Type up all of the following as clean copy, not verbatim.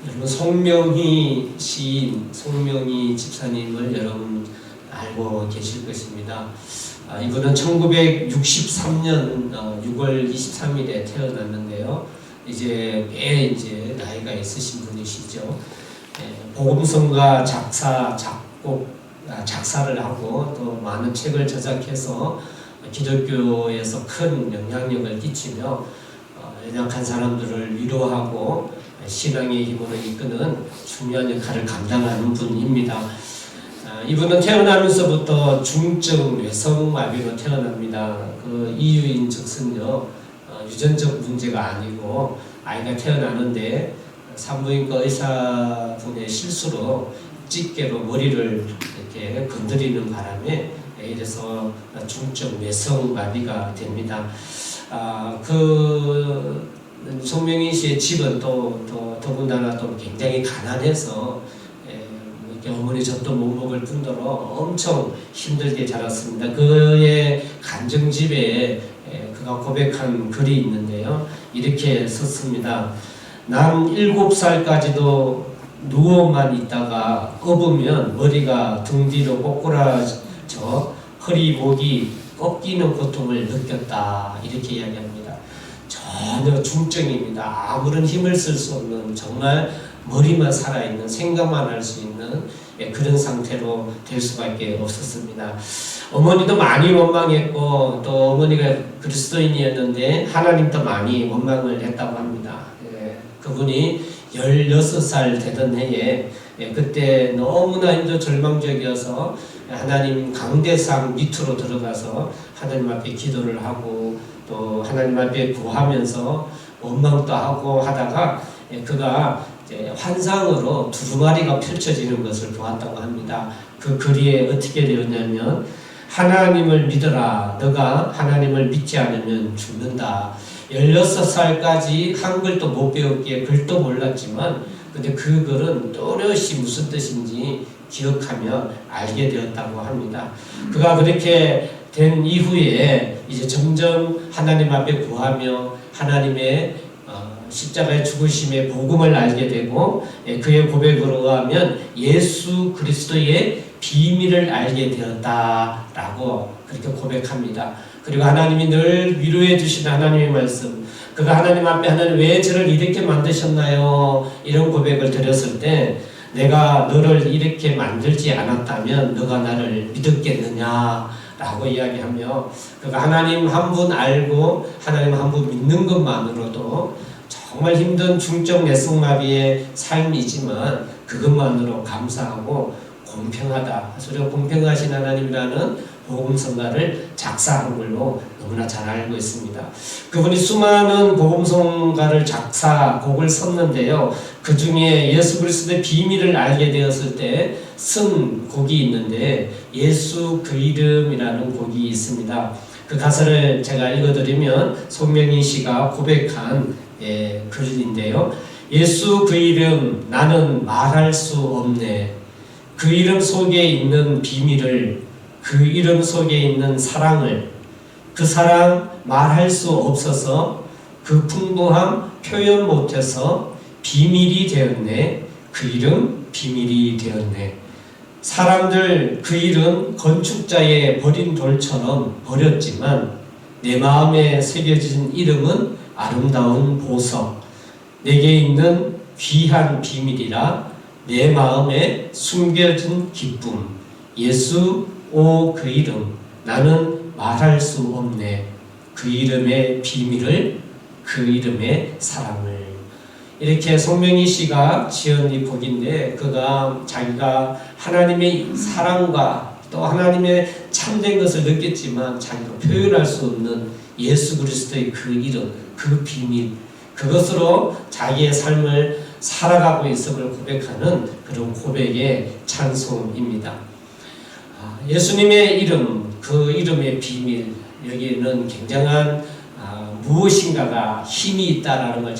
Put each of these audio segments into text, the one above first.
여러분, 송명희 시인, 송명희 집사님을 여러분 알고 계실 것입니다. 이분은 1963년 6월 23일에 태어났는데요. 이제 나이가 있으신 분이시죠. 복음성가 작사, 작곡, 작사를 하고 또 많은 책을 저작해서 기독교에서 큰 영향력을 끼치며 연약한 사람들을 위로하고 신앙의 힘으로 이끄는 중요한 역할을 감당하는 분입니다. 이분은 태어나면서부터 중증 뇌성마비로 태어납니다. 그 이유인 즉슨요, 유전적 문제가 아니고 아이가 태어나는데 산부인과 의사분의 실수로 집게로 머리를 이렇게 건드리는 바람에 이래서 중증 뇌성마비가 됩니다. 송명희 씨의 집은 더군다나 또 굉장히 가난해서 어머니 젖도 못 먹을 뿐더러 엄청 힘들게 자랐습니다. 그의 간증집에 그가 고백한 글이 있는데요. 이렇게 썼습니다. 난 7살까지도 누워만 있다가 업으면 머리가 등 뒤로 꼬꾸라져 허리 목이 꺾이는 고통을 느꼈다. 이렇게 이야기합니다. 전혀 중증입니다. 아무런 힘을 쓸 수 없는, 정말 머리만 살아있는, 생각만 할 수 있는 그런 상태로 될 수밖에 없었습니다. 어머니도 많이 원망했고 또 어머니가 그리스도인이었는데 하나님도 많이 원망을 했다고 합니다. 그분이 16살 되던 해에 그때 너무나 힘들어 절망적이어서 하나님 강대상 밑으로 들어가서 하나님 앞에 기도를 하고 또 하나님 앞에 구하면서 원망도 하고 하다가 그가 환상으로 두루마리가 펼쳐지는 것을 보았다고 합니다. 그 글에 어떻게 되었냐면, 하나님을 믿어라. 너가 하나님을 믿지 않으면 죽는다. 16살까지 한글도 못 배웠기에 글도 몰랐지만 근데 그 글은 또렷이 무슨 뜻인지 기억하며 알게 되었다고 합니다. 그가 그렇게 된 이후에 이제 점점 하나님 앞에 구하며 하나님의 십자가의 죽으심의 복음을 알게 되고 그의 고백으로 의하면 예수 그리스도의 비밀을 알게 되었다라고 그렇게 고백합니다. 그리고 하나님이 늘 위로해 주시는 하나님의 말씀, 그가 하나님 앞에 하나님 왜 저를 이렇게 만드셨나요? 이런 고백을 드렸을 때, 내가 너를 이렇게 만들지 않았다면 너가 나를 믿었겠느냐? 라고 이야기하며, 그가 하나님 한 분 알고 하나님 한 분 믿는 것만으로도 정말 힘든 중증 뇌성마비의 삶이지만 그것만으로 감사하고 공평하다. 그래서 공평하신 하나님이라는 복음성가를 작사한 걸로 너무나 잘 알고 있습니다. 그분이 수많은 복음성가를 곡을 썼는데요. 그 중에 예수 그리스도의 비밀을 알게 되었을 때 쓴 곡이 있는데 예수 그 이름이라는 곡이 있습니다. 그 가사를 제가 읽어드리면 송명희 씨가 고백한 글인데요. 예수 그 이름 나는 말할 수 없네. 그 이름 속에 있는 비밀을, 그 이름 속에 있는 사랑을, 그 사랑 말할 수 없어서 그 풍부함 표현 못해서 비밀이 되었네. 그 이름 비밀이 되었네. 사람들 그 이름 건축자의 버린 돌처럼 버렸지만 내 마음에 새겨진 이름은 아름다운 보석, 내게 있는 귀한 비밀이라 내 마음에 숨겨진 기쁨, 예수 오 그 이름 나는 말할 수 없네. 그 이름의 비밀을, 그 이름의 사랑을. 이렇게 송명희 씨가 지은 이 곡인데, 그가 자기가 하나님의 사랑과 또 하나님의 참된 것을 느꼈지만 자기가 표현할 수 없는 예수 그리스도의 그 이름, 그 비밀, 그것으로 자기의 삶을 살아가고 있음을 고백하는 그런 고백의 찬송입니다. 예수님의 이름, 그 이름의 비밀, 여기에는 굉장한 무엇인가가 힘이 있다라는 걸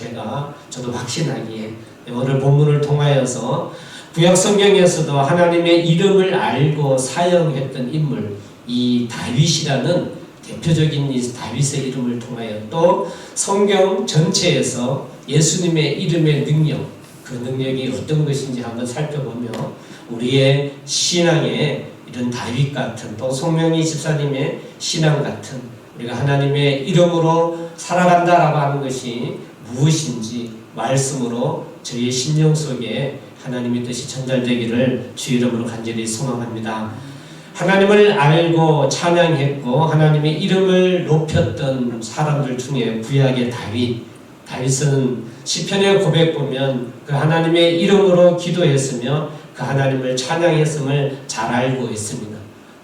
저도 확신하기에 오늘 본문을 통하여서 구약 성경에서도 하나님의 이름을 알고 사용했던 인물, 이 다윗이라는 대표적인 이 다윗의 이름을 통하여 또 성경 전체에서 예수님의 이름의 능력, 그 그 능력이 어떤 것인지 한번 살펴보며 우리의 신앙의 이런 다윗 같은 또 송명희 집사님의 신앙 같은 우리가 하나님의 이름으로 살아간다라고 하는 것이 무엇인지 말씀으로 저희의 심령 속에 하나님의 뜻이 전달되기를 주 이름으로 간절히 소망합니다. 하나님을 알고 찬양했고 하나님의 이름을 높였던 사람들 중에 구약의 다윗은 시편의 고백 보면 그 하나님의 이름으로 기도했으며 그 하나님을 찬양했음을 잘 알고 있습니다.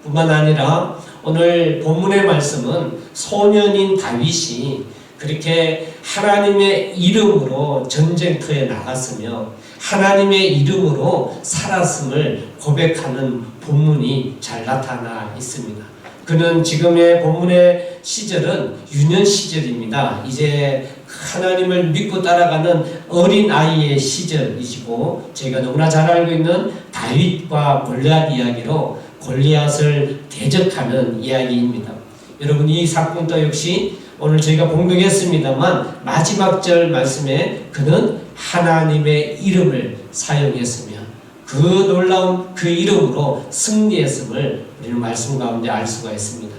뿐만 아니라 오늘 본문의 말씀은 소년인 다윗이 그렇게 하나님의 이름으로 전쟁터에 나갔으며 하나님의 이름으로 살았음을 고백하는 본문이 잘 나타나 있습니다. 그는 지금의 본문의 시절은 유년 시절입니다. 이제 하나님을 믿고 따라가는 어린 아이의 시절이시고 저희가 너무나 잘 알고 있는 다윗과 골리앗 이야기로 골리앗을 대적하는 이야기입니다. 여러분 이 사건도 역시 오늘 저희가 봉독했습니다만 마지막 절 말씀에 그는 하나님의 이름을 사용했으며 그 놀라운 그 이름으로 승리했음을 우리는 말씀 가운데 알 수가 있습니다.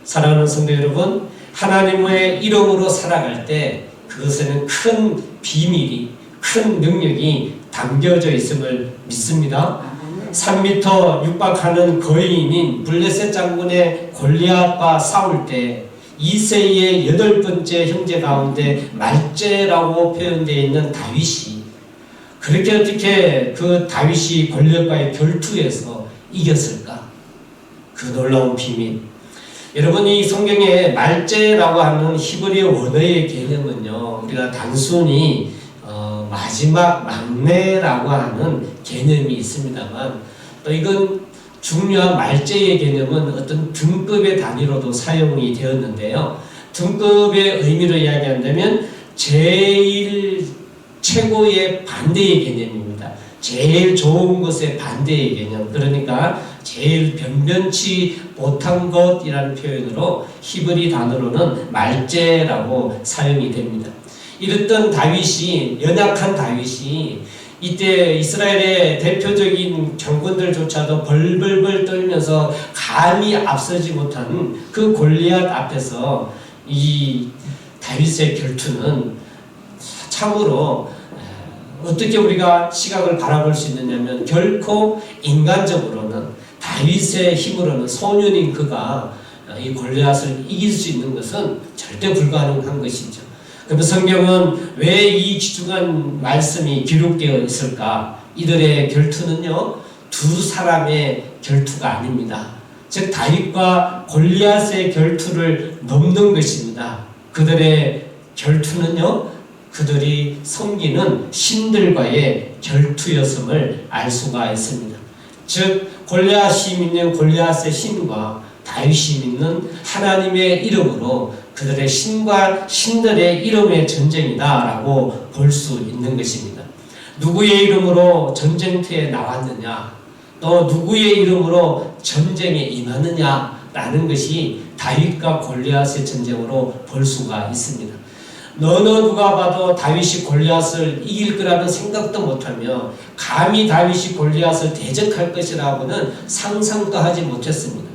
사랑하는 성도 여러분, 하나님의 이름으로 살아갈 때 그것에는 큰 비밀이, 큰 능력이 담겨져 있음을 믿습니다. 3m 육박하는 거인인 블레셋 장군의 골리앗과 싸울 때 이새의 8번째 형제 가운데 말제라고 표현되어 있는 다윗이 그렇게 어떻게 그 다윗이 골리앗과의 결투에서 이겼을까? 그 놀라운 비밀. 여러분 이 성경에 말제라고 하는 히브리어 원어의 개념은요 우리가 단순히 마지막 막내라고 하는 개념이 있습니다만 또 이건 중요한 말제의 개념은 어떤 등급의 단위로도 사용이 되었는데요. 등급의 의미로 이야기한다면 제일 최고의 반대의 개념입니다. 제일 좋은 것의 반대의 개념. 그러니까 제일 변변치 못한 것이라는 표현으로 히브리 단어로는 말제라고 사용이 됩니다. 이랬던 다윗이 연약한 다윗이 이때 이스라엘의 대표적인 장군들조차도 벌벌벌 떨면서 감히 앞서지 못한 그 골리앗 앞에서 이 다윗의 결투는 참으로 어떻게 우리가 시각을 바라볼 수 있느냐면 결코 인간적으로는 다윗의 힘으로는 소년인 그가 이 골리앗을 이길 수 있는 것은 절대 불가능한 것이죠. 그럼 성경은 왜 이 귀중한 말씀이 기록되어 있을까? 이들의 결투는요, 두 사람의 결투가 아닙니다. 즉 다윗과 골리앗의 결투를 넘는 것입니다. 그들의 결투는요, 그들이 섬기는 신들과의 결투였음을 알 수가 있습니다. 즉 골리앗이 믿는 골리앗의 신과 다윗이 믿는 하나님의 이름으로 그들의 신과 신들의 이름의 전쟁이다라고 볼 수 있는 것입니다. 누구의 이름으로 전쟁터에 나왔느냐, 또 누구의 이름으로 전쟁에 임하느냐라는 것이 다윗과 골리앗의 전쟁으로 볼 수가 있습니다. 어느 누가 봐도 다윗이 골리앗을 이길 거라는 생각도 못하며 감히 다윗이 골리앗을 대적할 것이라고는 상상도 하지 못했습니다.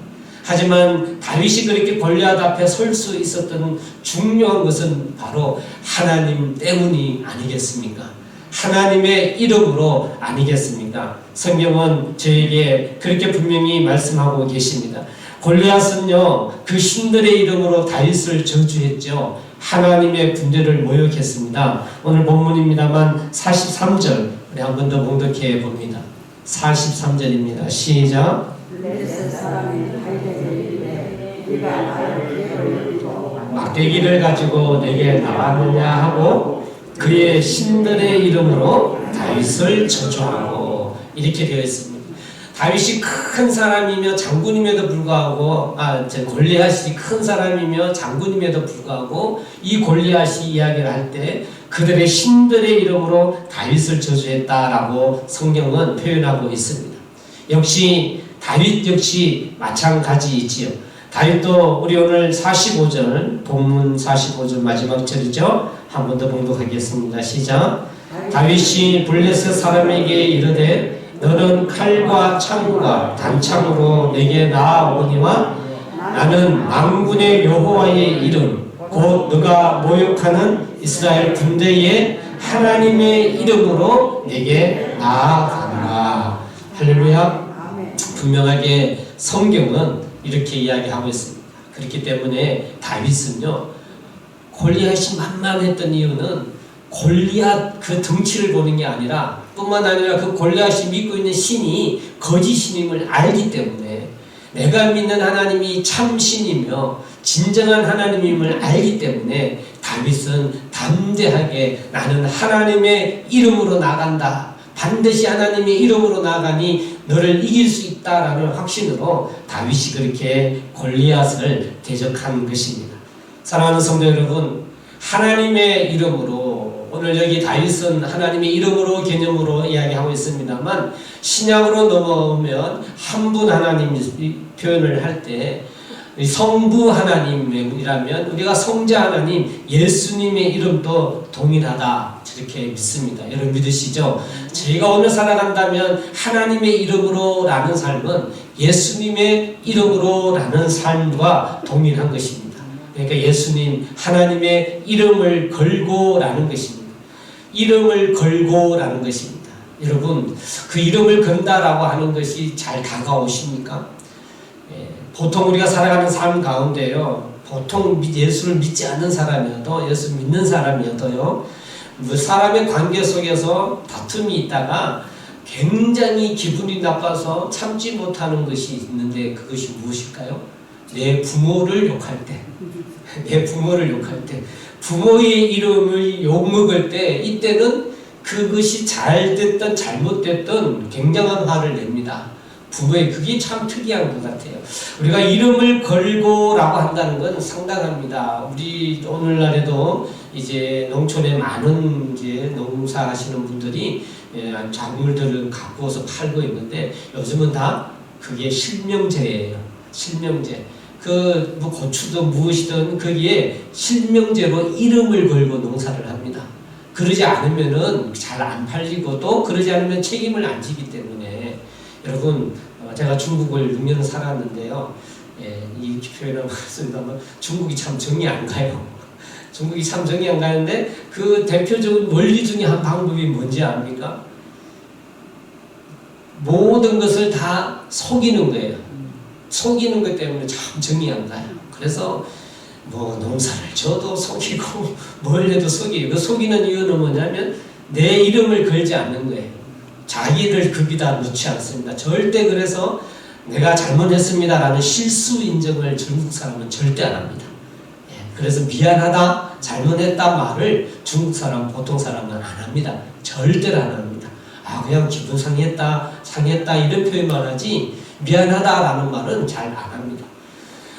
하지만 다윗이 그렇게 골리앗 앞에 설 수 있었던 중요한 것은 바로 하나님 때문이 아니겠습니까? 하나님의 이름으로 아니겠습니까? 성경은 저에게 그렇게 분명히 말씀하고 계십니다. 골리앗은요, 그 신들의 이름으로 다윗을 저주했죠. 하나님의 군대를 모욕했습니다. 오늘 본문입니다만 43절 우리 한 번 더 봉독해 봅니다. 43절입니다. 시작. 막대기를 가지고 내게 나왔느냐 하고 그의 신들의 이름으로 다윗을 저주하고 이렇게 되어 있습니다. 다윗이 큰 사람이며 장군임에도 불구하고 골리앗이 큰 사람이며 장군임에도 불구하고 이 골리앗이 이야기를 할 때 그들의 신들의 이름으로 다윗을 저주했다라고 성경은 표현하고 있습니다. 역시 다윗 역시 마찬가지이지요. 다윗도 우리 오늘 45절 본문 45절 마지막 절이죠. 한 번 더 봉독하겠습니다. 시작. 다윗이 블레셋 사람에게 이르되 너는 칼과 창과 단창으로 내게 나아오니와 나는 만군의 여호와의 이름 곧 너가 모욕하는 이스라엘 군대의 하나님의 이름으로 내게 나아가노라. 할렐루야. 분명하게 성경은 이렇게 이야기하고 있습니다. 그렇기 때문에 다윗은요, 골리앗이 만만했던 이유는 골리앗 그 덩치를 보는 게 아니라 뿐만 아니라 그 골리앗이 믿고 있는 신이 거짓 신임을 알기 때문에 내가 믿는 하나님이 참 신이며 진정한 하나님임을 알기 때문에 다윗은 담대하게 나는 하나님의 이름으로 나간다. 반드시 하나님의 이름으로 나가니 너를 이길 수 있다라는 확신으로 다윗이 그렇게 골리앗을 대적한 것입니다. 사랑하는 성도 여러분, 하나님의 이름으로, 오늘 여기 다윗은 하나님의 이름으로 개념으로 이야기하고 있습니다만 신약으로 넘어오면 한 분 하나님 표현을 할 때 성부 하나님이라면 우리가 성자 하나님 예수님의 이름도 동일하다, 저렇게 믿습니다. 여러분 믿으시죠? 제가 오늘 살아간다면 하나님의 이름으로 라는 삶은 예수님의 이름으로 라는 삶과 동일한 것입니다. 그러니까 예수님 하나님의 이름을 걸고 라는 것입니다. 이름을 걸고 라는 것입니다. 여러분 그 이름을 건다라고 하는 것이 잘 다가오십니까? 보통 우리가 살아가는 삶 가운데요, 보통 예수를 믿지 않는 사람이어도, 예수 믿는 사람이어도요, 사람의 관계 속에서 다툼이 있다가 굉장히 기분이 나빠서 참지 못하는 것이 있는데 그것이 무엇일까요? 내 부모를 욕할 때, 내 부모를 욕할 때, 부모의 이름을 욕먹을 때, 이때는 그것이 잘 됐든 잘못됐든 굉장한 화를 냅니다. 부모의 그게 참 특이한 것 같아요. 우리가 이름을 걸고라고 한다는 건 상당합니다. 우리 오늘날에도 이제 농촌에 많은 이제 농사하시는 분들이 작물들을 갖고 와서 팔고 있는데 요즘은 다 그게 실명제예요. 실명제. 그 뭐 고추도 무엇이든 거기에 실명제로 이름을 걸고 농사를 합니다. 그러지 않으면은 잘 안 팔리고 또 그러지 않으면 책임을 안 지기 때문에 여러분 제가 중국을 6년 살았는데요. 이 표현을 말씀드리면 중국이 참 정이 안 가요. 중국이 참 정이 안 가는데 그 대표적인 원리 중에 한 방법이 뭔지 압니까? 모든 것을 다 속이는 거예요. 속이는 것 때문에 참 정이 안 가요. 그래서 뭐 농사를 져도 속이고 뭘 해도 속이고, 그 속이는 이유는 뭐냐면 내 이름을 걸지 않는 거예요. 자기를 거기다 넣지 않습니다. 절대. 그래서 내가 잘못했습니다라는 실수 인정을 중국 사람은 절대 안 합니다. 그래서 미안하다, 잘못했다 말을 중국 사람, 보통 사람은 안 합니다. 절대로 안 합니다. 그냥 기분 상했다 이런 표현만 하지 미안하다라는 말은 잘 안 합니다.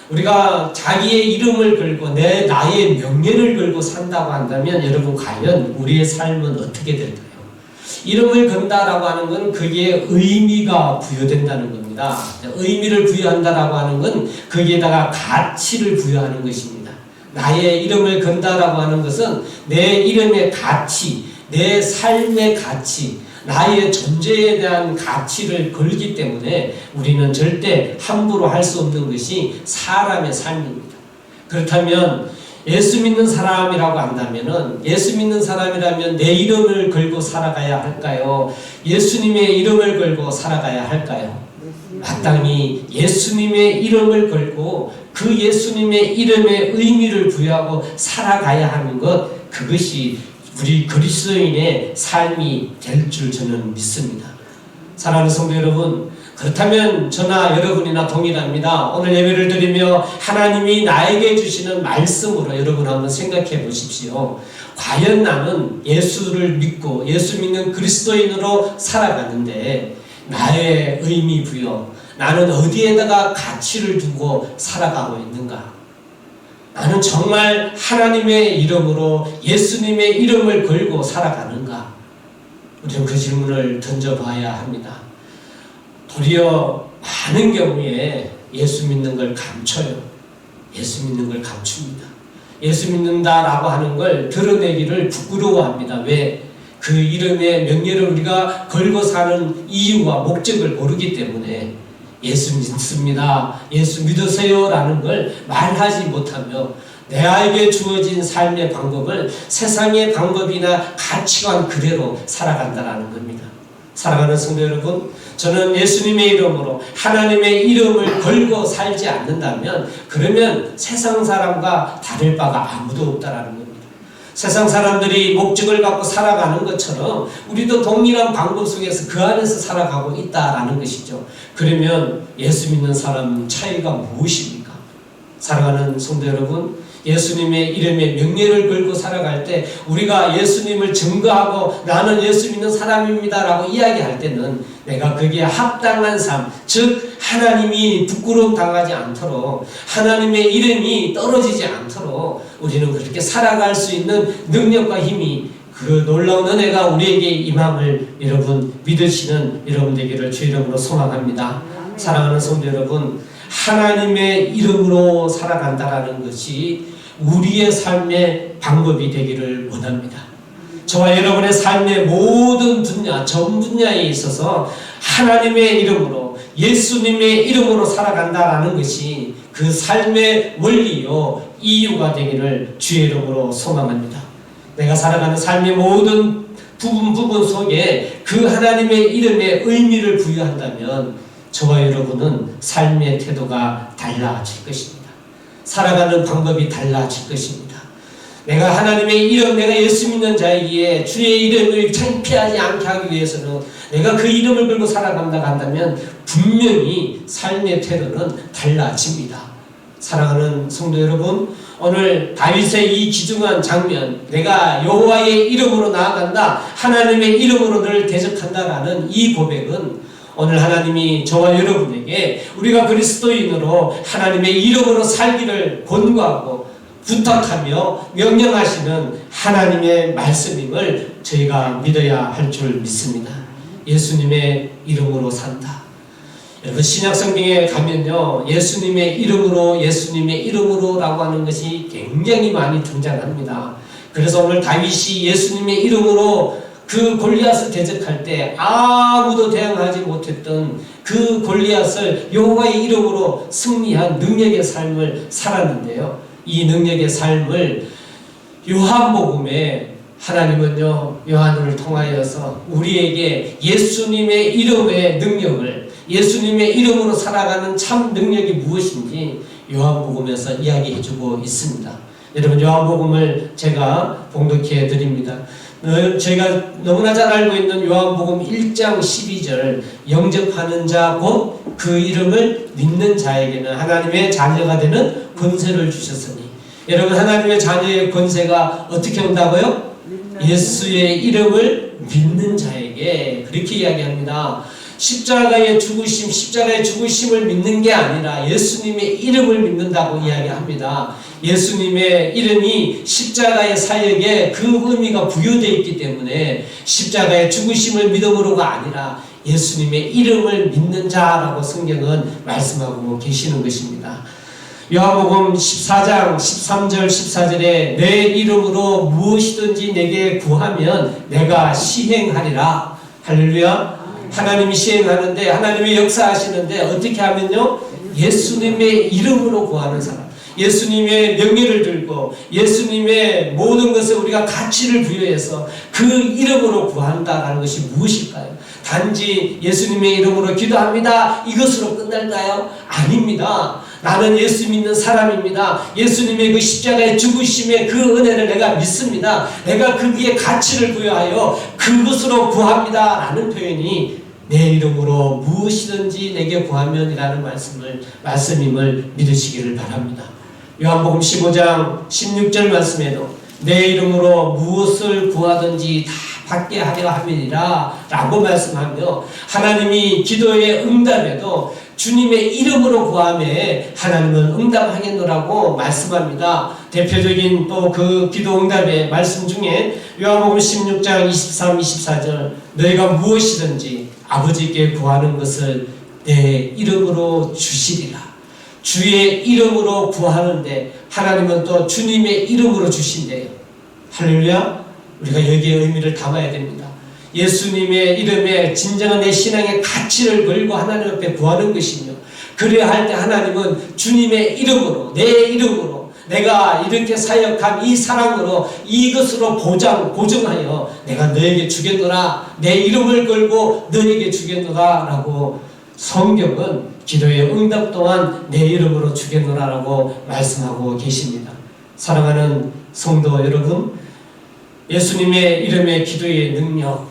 우리가 자기의 이름을 걸고 나의 명예를 걸고 산다고 한다면 여러분 과연 우리의 삶은 어떻게 될까요? 이름을 건다라고 하는 건 그게 의미가 부여된다는 겁니다. 의미를 부여한다라고 하는 건 거기에다가 가치를 부여하는 것입니다. 나의 이름을 건다라고 하는 것은 내 이름의 가치, 내 삶의 가치, 나의 존재에 대한 가치를 걸기 때문에 우리는 절대 함부로 할 수 없는 것이 사람의 삶입니다. 그렇다면 예수 믿는 사람이라고 한다면은, 예수 믿는 사람이라면 내 이름을 걸고 살아가야 할까요? 예수님의 이름을 걸고 살아가야 할까요? 마땅히 예수님의 이름을 걸고 그 예수님의 이름에 의미를 부여하고 살아가야 하는 것, 그것이 우리 그리스도인의 삶이 될 줄 저는 믿습니다. 사랑하는 성도 여러분, 그렇다면 저나 여러분이나 동일합니다. 오늘 예배를 드리며 하나님이 나에게 주시는 말씀으로 여러분 한번 생각해 보십시오. 과연 나는 예수를 믿고 예수 믿는 그리스도인으로 살아가는데 나의 의미 부여, 나는 어디에다가 가치를 두고 살아가고 있는가? 나는 정말 하나님의 이름으로 예수님의 이름을 걸고 살아가는가? 우리는 그 질문을 던져봐야 합니다. 도리어 많은 경우에 예수 믿는 걸 감춰요. 예수 믿는 걸 감춥니다. 예수 믿는다라고 하는 걸 드러내기를 부끄러워합니다. 왜? 그 이름의 명예를 우리가 걸고 사는 이유와 목적을 모르기 때문에 예수 믿습니다, 예수 믿으세요 라는 걸 말하지 못하며 내게 주어진 삶의 방법을 세상의 방법이나 가치관 그대로 살아간다는 겁니다. 사랑하는 성도 여러분, 저는 예수님의 이름으로 하나님의 이름을 걸고 살지 않는다면 그러면 세상 사람과 다를 바가 아무도 없다라는 겁니다. 세상 사람들이 목적을 갖고 살아가는 것처럼 우리도 동일한 방법 속에서 그 안에서 살아가고 있다라는 것이죠. 그러면 예수 믿는 사람 차이가 무엇입니까? 사랑하는 성도 여러분, 예수님의 이름에 명예를 걸고 살아갈 때 우리가 예수님을 증거하고 나는 예수 믿는 사람입니다 라고 이야기할 때는 내가 거기에 합당한 삶, 즉 하나님이 부끄러움 당하지 않도록 하나님의 이름이 떨어지지 않도록 우리는 그렇게 살아갈 수 있는 능력과 힘이 그 놀라운 은혜가 우리에게 임함을 여러분 믿으시는 여러분 되기를 주 이름으로 소망합니다. 사랑하는 성도 여러분, 하나님의 이름으로 살아간다라는 것이 우리의 삶의 방법이 되기를 원합니다. 저와 여러분의 삶의 모든 분야, 전 분야에 있어서 하나님의 이름으로, 예수님의 이름으로 살아간다라는 것이 그 삶의 원리요, 이유가 되기를 주의 이름으로 소망합니다. 내가 살아가는 삶의 모든 부분 속에 그 하나님의 이름에 의미를 부여한다면 저와 여러분은 삶의 태도가 달라질 것입니다. 살아가는 방법이 달라질 것입니다. 내가 하나님의 이름, 내가 예수 믿는 자이기에 주의 이름을 창피하지 않게 하기 위해서는 내가 그 이름을 걸고 살아간다 한다면 분명히 삶의 태도는 달라집니다. 사랑하는 성도 여러분, 오늘 다윗의 이 귀중한 장면, 내가 여호와의 이름으로 나아간다, 하나님의 이름으로 늘 대적한다라는 이 고백은 오늘 하나님이 저와 여러분에게 우리가 그리스도인으로 하나님의 이름으로 살기를 권고하고 부탁하며 명령하시는 하나님의 말씀임을 저희가 믿어야 할 줄 믿습니다. 예수님의 이름으로 산다. 여러분, 신약성경에 가면요, 예수님의 이름으로 라고 하는 것이 굉장히 많이 등장합니다. 그래서 오늘 다윗이 예수님의 이름으로 그 골리앗을 대적할 때 아무도 대항하지 못했던 그 골리앗을 여호와의 이름으로 승리한 능력의 삶을 살았는데요. 이 능력의 삶을 요한복음에 하나님은요, 요한을 통하여서 우리에게 예수님의 이름의 능력을, 예수님의 이름으로 살아가는 참 능력이 무엇인지 요한복음에서 이야기해주고 있습니다. 여러분, 요한복음을 제가 봉독해 드립니다. 저희가 너무나 잘 알고 있는 요한복음 1장 12절, 영접하는 자 곧 그 이름을 믿는 자에게는 하나님의 자녀가 되는 권세를 주셨으니. 여러분, 하나님의 자녀의 권세가 어떻게 온다고요? 예수의 이름을 믿는 자에게, 그렇게 이야기합니다. 십자가의 죽으심을 믿는 게 아니라 예수님의 이름을 믿는다고 이야기합니다. 예수님의 이름이 십자가의 사역에 그 의미가 부여되어 있기 때문에 십자가의 죽으심을 믿음으로가 아니라 예수님의 이름을 믿는 자라고 성경은 말씀하고 계시는 것입니다. 요한복음 14장 13절 14절에 내 이름으로 무엇이든지 내게 구하면 내가 시행하리라. 할렐루야. 하나님이 시행하는데, 하나님이 역사하시는데 어떻게 하면요, 예수님의 이름으로 구하는 사람, 예수님의 명예를 들고 예수님의 모든 것을 우리가 가치를 부여해서 그 이름으로 구한다라는 것이 무엇일까요? 단지 예수님의 이름으로 기도합니다, 이것으로 끝날까요? 아닙니다. 나는 예수 믿는 사람입니다. 예수님의 그 십자가의 죽으심의 그 은혜를 내가 믿습니다. 내가 거기에 가치를 부여하여 그것으로 구합니다 라는 표현이 내 이름으로 무엇이든지 내게 구하면이라는 말씀임을 믿으시기를 바랍니다. 요한복음 15장 16절 말씀에도 내 이름으로 무엇을 구하든지 다 받게 하려 함이니라 라고 말씀하며, 하나님이 기도의 응답에도 주님의 이름으로 구함에 하나님은 응답하겠노라고 말씀합니다. 대표적인 또 그 기도 응답의 말씀 중에 요한복음 16장 23, 24절 너희가 무엇이든지 아버지께 구하는 것을 내 이름으로 주시리라. 주의 이름으로 구하는데 하나님은 또 주님의 이름으로 주신대요. 할렐루야. 우리가 여기에 의미를 담아야 됩니다. 예수님의 이름에 진정한 내 신앙의 가치를 걸고 하나님 앞에 구하는 것이며, 그래야 할 때 하나님은 주님의 이름으로, 내 이름으로, 내가 이렇게 사역한 이 사랑으로 이것으로 보증하여 내가 너에게 주겠노라, 내 이름을 걸고 너에게 주겠노라 라고 성경은 기도의 응답 또한 내 이름으로 주겠노라 라고 말씀하고 계십니다. 사랑하는 성도 여러분, 예수님의 이름의 기도의 능력,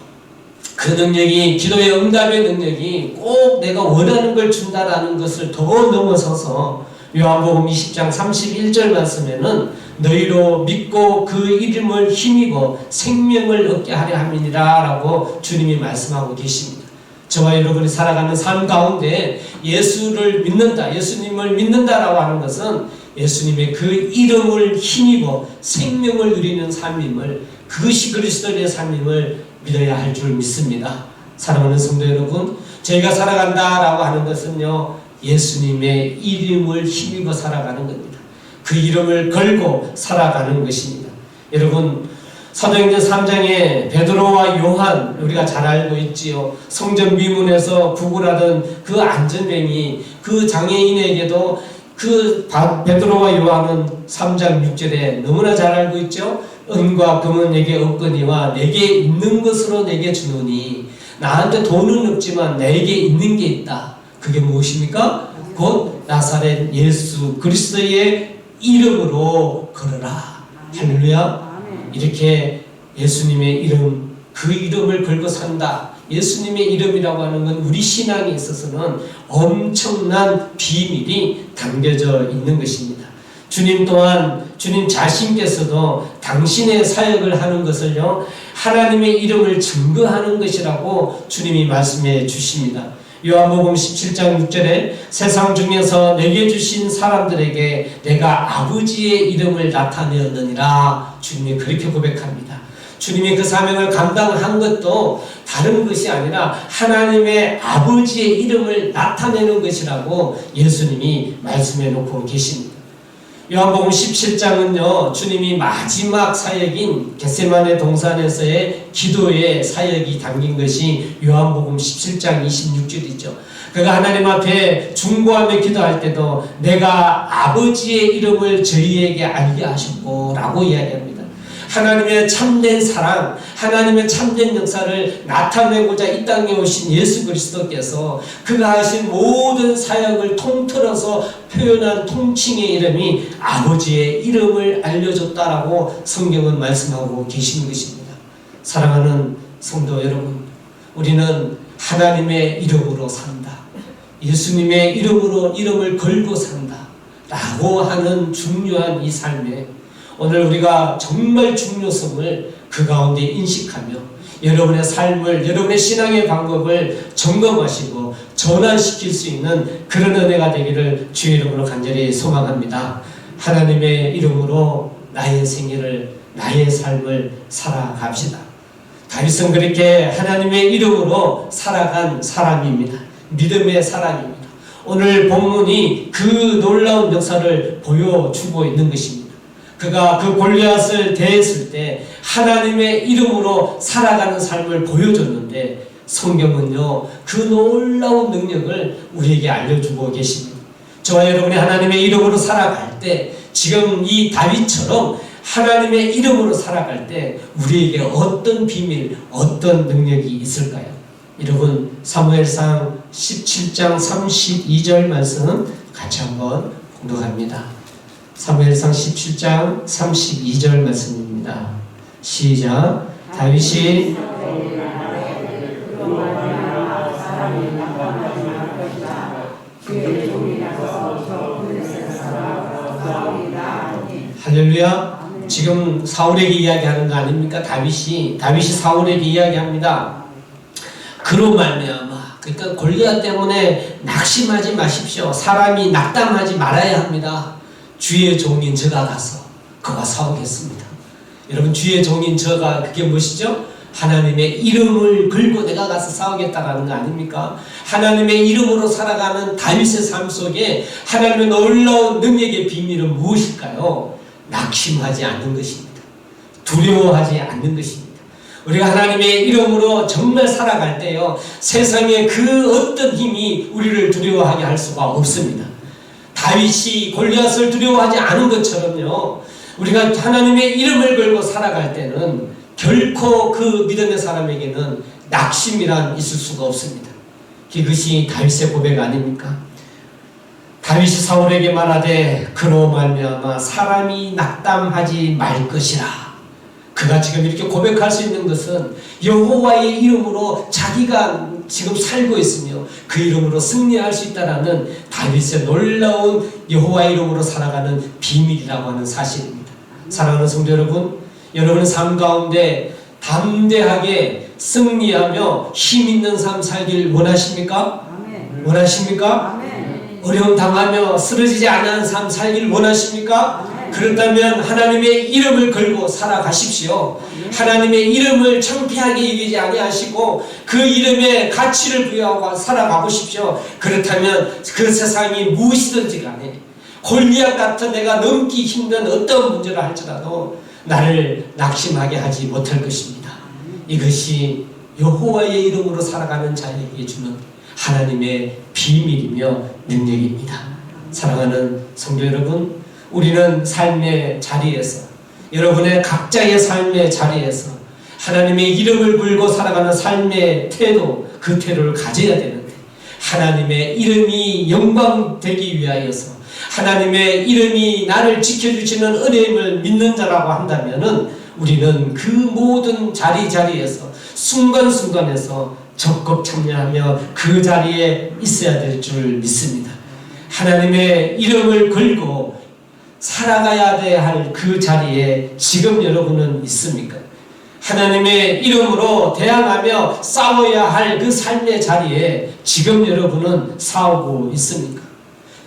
그 능력이, 기도의 응답의 능력이 꼭 내가 원하는 걸 준다라는 것을 더 넘어서서 요한복음 20장 31절 말씀에는 너희로 믿고 그 이름을 힘입어 생명을 얻게 하려 함이니라 라고 주님이 말씀하고 계십니다. 저와 여러분이 살아가는 삶 가운데 예수를 믿는다, 예수님을 믿는다라고 하는 것은 예수님의 그 이름을 힘입어 생명을 누리는 삶임을, 그것이 그리스도의 삶임을 믿어야 할 줄 믿습니다. 사랑하는 성도 여러분, 저희가 살아간다라고 하는 것은요, 예수님의 이름을 힘입어 살아가는 겁니다. 그 이름을 걸고 살아가는 것입니다. 여러분, 사도행전 3장에 베드로와 요한, 우리가 잘 알고 있지요. 성전 미문에서 구걸하던 그 안전뱅이, 그 장애인에게도 그 베드로와 요한은 3장 6절에 너무나 잘 알고 있죠. 은과 금은 내게 없거니와 내게 있는 것으로 내게 주노니, 나한테 돈은 없지만 내게 있는 게 있다. 그게 무엇입니까? 곧 나사렛 예수 그리스도의 이름으로 걸어라. 할렐루야. 이렇게 예수님의 이름, 그 이름을 걸고 산다. 예수님의 이름이라고 하는 건 우리 신앙에 있어서는 엄청난 비밀이 담겨져 있는 것입니다. 주님 또한, 주님 자신께서도 당신의 사역을 하는 것을요, 하나님의 이름을 증거하는 것이라고 주님이 말씀해 주십니다. 요한복음 17장 6절에 세상 중에서 내게 주신 사람들에게 내가 아버지의 이름을 나타내었느니라, 주님이 그렇게 고백합니다. 주님이 그 사명을 감당한 것도 다른 것이 아니라 하나님의 아버지의 이름을 나타내는 것이라고 예수님이 말씀해 놓고 계십니다. 요한복음 17장은요, 주님이 마지막 사역인 겟세마네 동산에서의 기도의 사역이 담긴 것이 요한복음 17장 26절이죠. 그가 하나님 앞에 중보하며 기도할 때도 내가 아버지의 이름을 저희에게 알게 하셨고 라고 이야기합니다. 하나님의 참된 사랑, 하나님의 참된 역사를 나타내고자 이 땅에 오신 예수 그리스도께서 그가 하신 모든 사역을 통틀어서 표현한 통칭의 이름이 아버지의 이름을 알려줬다라고 성경은 말씀하고 계시는 것입니다. 사랑하는 성도 여러분, 우리는 하나님의 이름으로 산다, 예수님의 이름으로 이름을 걸고 산다 라고 하는 중요한 이 삶에 오늘 우리가 정말 중요성을 그 가운데 인식하며 여러분의 삶을, 여러분의 신앙의 방법을 점검하시고 전환시킬 수 있는 그런 은혜가 되기를 주의 이름으로 간절히 소망합니다. 하나님의 이름으로 나의 생애를, 나의 삶을 살아갑시다. 다윗은 그렇게 하나님의 이름으로 살아간 사람입니다. 믿음의 사람입니다. 오늘 본문이 그 놀라운 역사를 보여주고 있는 것입니다. 그가 그 골리앗을 대했을 때 하나님의 이름으로 살아가는 삶을 보여줬는데, 성경은요, 그 놀라운 능력을 우리에게 알려주고 계십니다. 저와 여러분이 하나님의 이름으로 살아갈 때, 지금 이 다윗처럼 하나님의 이름으로 살아갈 때 우리에게 어떤 비밀, 어떤 능력이 있을까요? 여러분, 사무엘상 17장 32절 말씀 같이 한번 공독합니다. 사무엘상 17장 32절 말씀입니다. 시작. 다윗이 할렐루야. 지금 사울에게 이야기하는 거 아닙니까? 다윗이 사울에게 이야기합니다. 그로 말미암아, 그러니까 골리앗 때문에 낙심하지 마십시오. 사람이 낙담하지 말아야 합니다. 주의 종인 저가 가서 그와 싸우겠습니다. 여러분, 주의 종인 저가 그게 무엇이죠? 하나님의 이름을 걸고 내가 가서 싸우겠다라는 거 아닙니까? 하나님의 이름으로 살아가는 다윗의 삶 속에 하나님의 놀라운 능력의 비밀은 무엇일까요? 낙심하지 않는 것입니다. 두려워하지 않는 것입니다. 우리가 하나님의 이름으로 정말 살아갈 때요, 세상의 그 어떤 힘이 우리를 두려워하게 할 수가 없습니다. 다윗이 골리앗을 두려워하지 않은 것처럼요, 우리가 하나님의 이름을 걸고 살아갈 때는 결코 그 믿음의 사람에게는 낙심이란 있을 수가 없습니다. 이것이 다윗의 고백 아닙니까? 다윗이 사울에게 말하되 그로 말미암아 사람이 낙담하지 말 것이라. 그가 지금 이렇게 고백할 수 있는 것은 여호와의 이름으로 자기가 지금 살고 있으며 그 이름으로 승리할 수 있다라는 다윗의 놀라운 여호와의 이름으로 살아가는 비밀이라고 하는 사실입니다. 사랑하는 성도 여러분, 여러분의 삶 가운데 담대하게 승리하며 힘 있는 삶 살길 원하십니까? 아멘. 원하십니까? 아멘. 어려움 당하며 쓰러지지 않은 삶 살길 원하십니까? 아멘. 그렇다면 하나님의 이름을 걸고 살아가십시오. 아멘. 하나님의 이름을 창피하게 여기지 아니하시고 그 이름에 가치를 부여하고 살아가보십시오. 그렇다면 그 세상이 무엇이든지 간에 골리앗 같은 내가 넘기 힘든 어떤 문제를 할지라도 나를 낙심하게 하지 못할 것입니다. 이것이 여호와의 이름으로 살아가는 자에게 주는 하나님의 비밀이며 능력입니다. 사랑하는 성도 여러분, 우리는 삶의 자리에서, 여러분의 각자의 삶의 자리에서 하나님의 이름을 걸고 살아가는 삶의 태도, 그 태도를 가져야 되는데, 하나님의 이름이 영광되기 위하여서 하나님의 이름이 나를 지켜주시는 은혜임을 믿는 자라고 한다면은 우리는 그 모든 자리에서 순간순간에서 적극 참여하며 그 자리에 있어야 될 줄 믿습니다. 하나님의 이름을 걸고 살아가야 할 그 자리에 지금 여러분은 있습니까? 하나님의 이름으로 대항하며 싸워야 할 그 삶의 자리에 지금 여러분은 싸우고 있습니까?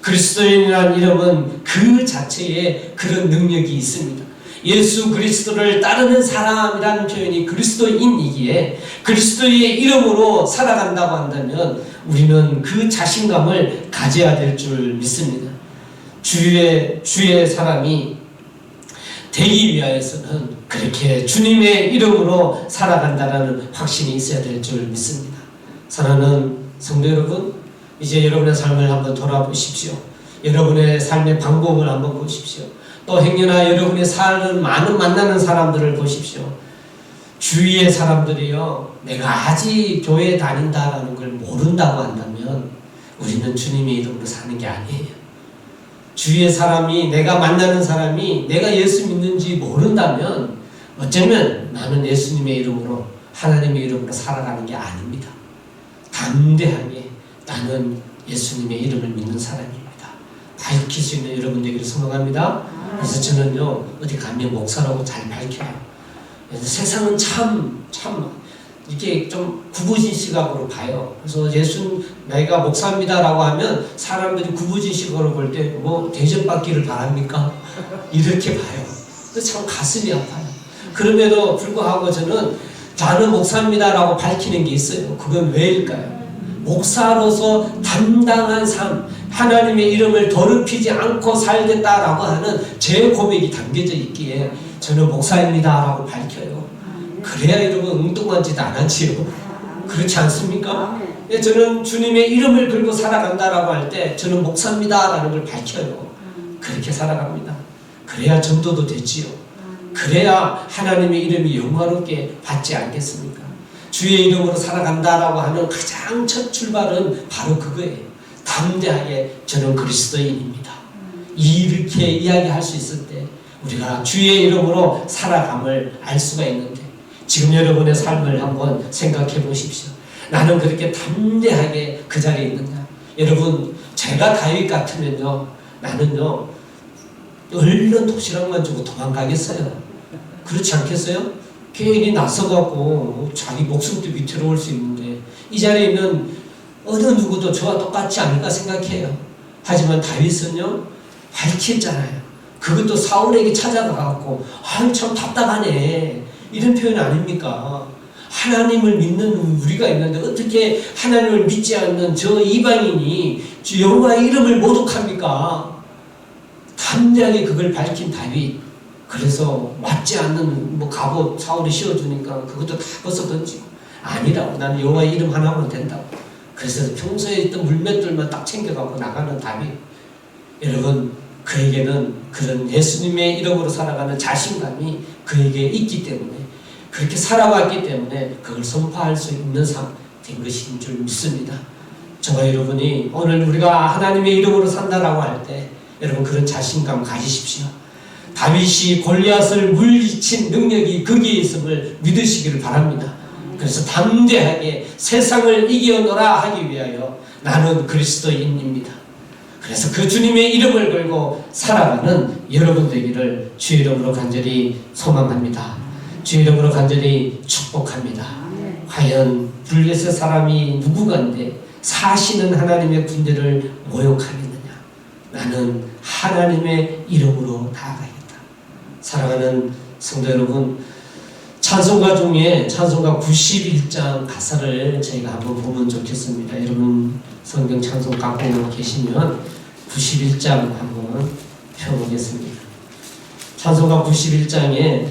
그리스도인이라는 이름은 그 자체에 그런 능력이 있습니다. 예수 그리스도를 따르는 사람이라는 표현이 그리스도인이기에 그리스도의 이름으로 살아간다고 한다면 우리는 그 자신감을 가져야 될 줄 믿습니다. 주의 사람이 되기 위하여서는 그렇게 주님의 이름으로 살아간다는 확신이 있어야 될 줄 믿습니다. 사랑하는 성도 여러분, 이제 여러분의 삶을 한번 돌아보십시오. 여러분의 삶의 방법을 한번 보십시오. 또 행여나 여러분의 사는 많은 만나는 사람들을 보십시오. 주위의 사람들이요, 내가 아직 교회에 다닌다라는 걸 모른다고 한다면 우리는 주님의 이름으로 사는 게 아니에요. 주위의 사람이, 내가 만나는 사람이 내가 예수 믿는지 모른다면 어쩌면 나는 예수님의 이름으로, 하나님의 이름으로 살아가는 게 아닙니다. 담대하게 나는 예수님의 이름을 믿는 사람입니다. 밝힐 수 있는 여러분 되기를 소망합니다. 그래서 저는요, 어디 가면 목사라고 잘 밝혀요. 그래서 세상은 참 이렇게 좀 구부진 시각으로 봐요. 그래서 내가 목사입니다라고 하면 사람들이 구부진 시각으로 볼 때 뭐 대접받기를 바랍니까? 이렇게 봐요. 그래서 참 가슴이 아파요. 그럼에도 불구하고 나는 목사입니다라고 밝히는 게 있어요. 그건 왜일까요? 목사로서 담당한 삶, 하나님의 이름을 더럽히지 않고 살겠다라고 하는 제 고백이 담겨져 있기에 저는 목사입니다라고 밝혀요. 그래야 여러분 엉뚱한 짓 안 하지요. 그렇지 않습니까? 저는 주님의 이름을 걸고 살아간다라고 할 때 저는 목사입니다라는 걸 밝혀요. 그렇게 살아갑니다. 그래야 전도도 되지요. 그래야 하나님의 이름이 영화롭게 받지 않겠습니까? 주의 이름으로 살아간다라고 하는 가장 첫 출발은 바로 그거예요. 담대하게 저는 그리스도인입니다. 이렇게 이야기할 수 있을 때 우리가 주의 이름으로 살아감을 알 수가 있는데, 지금 여러분의 삶을 한번 생각해 보십시오. 나는 그렇게 담대하게 그 자리에 있느냐? 여러분, 제가 다윗 같으면요, 나는요 얼른 도시락만 주고 도망가겠어요. 그렇지 않겠어요? 괜히 나서갖고 자기 목숨도 위태로울 수 있는데, 이 자리에 있는 어느 누구도 저와 똑같지 않을까 생각해요. 하지만 다윗은요 밝혔잖아요. 그것도 사울에게 찾아가갖고 참 답답하네, 이런 표현 아닙니까? 하나님을 믿는 우리가 있는데 어떻게 하나님을 믿지 않는 저 이방인이 주 여호와의 이름을 모독합니까? 담대하게 그걸 밝힌 다윗, 그래서 맞지 않는 뭐 갑옷 사울이 씌워주니까 그것도 다 벗어 던지고, 아니라고, 나는 여호와의 이름 하나면 된다고. 그래서 평소에 있던 물맷들만 딱 챙겨갖고 나가는 다윗. 여러분, 그에게는 그런 예수님의 이름으로 살아가는 자신감이 그에게 있기 때문에, 그렇게 살아왔기 때문에 그걸 선포할 수 있는 삶 된 것인 줄 믿습니다. 저와 여러분이 오늘 우리가 하나님의 이름으로 산다라고 할 때 여러분 그런 자신감 가지십시오. 다윗이 골리앗을 물리친 능력이 거기에 있음을 믿으시기를 바랍니다. 그래서 담대하게 세상을 이겨노라 하기 위하여 나는 그리스도인입니다. 그래서 그 주님의 이름을 걸고 살아가는 여러분 되기를 주의 이름으로 간절히 소망합니다. 주의 이름으로 간절히 축복합니다. 과연 블레셋 사람이 누구간데 사시는 하나님의 군대를 모욕하겠느냐? 나는 하나님의 이름으로 나아가겠다. 사랑하는 성도 여러분, 찬송가 중에 찬송가 91장 가사를 저희가 한번 보면 좋겠습니다. 여러분 성경 찬송 갖고 계시면 91장 한번 펴보겠습니다. 찬송가 91장에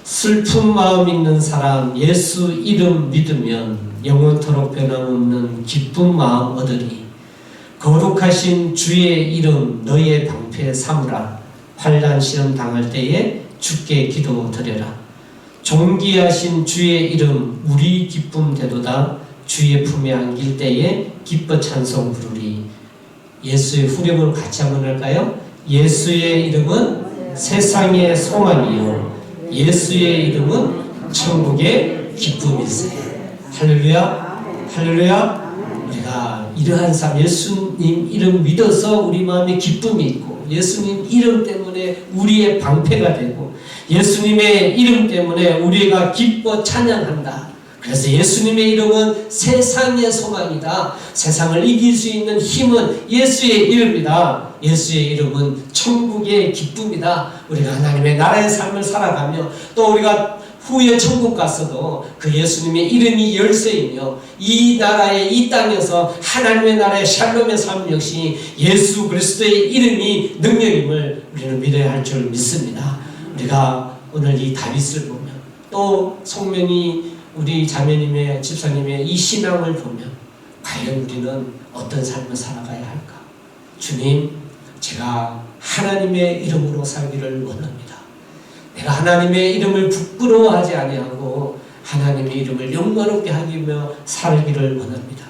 슬픈 마음 있는 사람 예수 이름 믿으면 영원토록 변함없는 기쁜 마음 얻으리. 거룩하신 주의 이름 너의 방패 삼으라. 환난 시험 당할 때에 주께 기도 드려라. 존귀하신 주의 이름 우리 기쁨 되도다. 주의 품에 안길 때에 기뻐 찬송 부르리. 예수의 후렴을 같이 한번 할까요? 예수의 이름은 세상의 소망이요 예수의 이름은 천국의 기쁨일세. 할렐루야, 할렐루야. 우리가 이러한 삶, 예수님 이름 믿어서 우리 마음에 기쁨이 있고, 예수님 이름 때문에 우리의 방패가 되고, 예수님의 이름 때문에 우리가 기뻐 찬양한다. 그래서 예수님의 이름은 세상의 소망이다. 세상을 이길 수 있는 힘은 예수의 이름이다. 예수의 이름은 천국의 기쁨이다. 우리가 하나님의 나라의 삶을 살아가며 또 우리가 후에 천국 갔어도 그 예수님의 이름이 열쇠이며 이 나라의 이 땅에서 하나님의 나라의 샬롬의 삶 역시 예수 그리스도의 이름이 능력임을 우리는 믿어야 할 줄 믿습니다. 우리가 오늘 이 다윗을 보면 또 송명이 우리 자매님의 집사님의 이 신앙을 보면 과연 우리는 어떤 삶을 살아가야 할까? 주님, 제가 하나님의 이름으로 살기를 원합니다. 내가 하나님의 이름을 부끄러워하지 아니하고 하나님의 이름을 영광롭게 하기며 살기를 원합니다.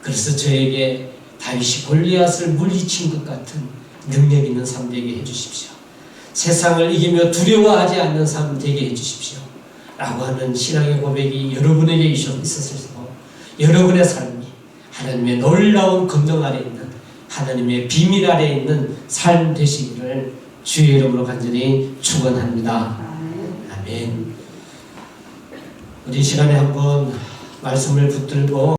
그래서 저에게 다윗이 골리앗을 물리친 것 같은 능력 있는 삶 되게 해주십시오. 세상을 이기며 두려워하지 않는 삶 되게 해주십시오. 라고 하는 신앙의 고백이 여러분에게 있었어서 여러분의 삶이 하나님의 놀라운 검정 아래 있는 하나님의 비밀 아래 있는 삶 되시기를 주의 이름으로 간절히 축원합니다. 아멘. 우리 이 시간에 한번 말씀을 붙들고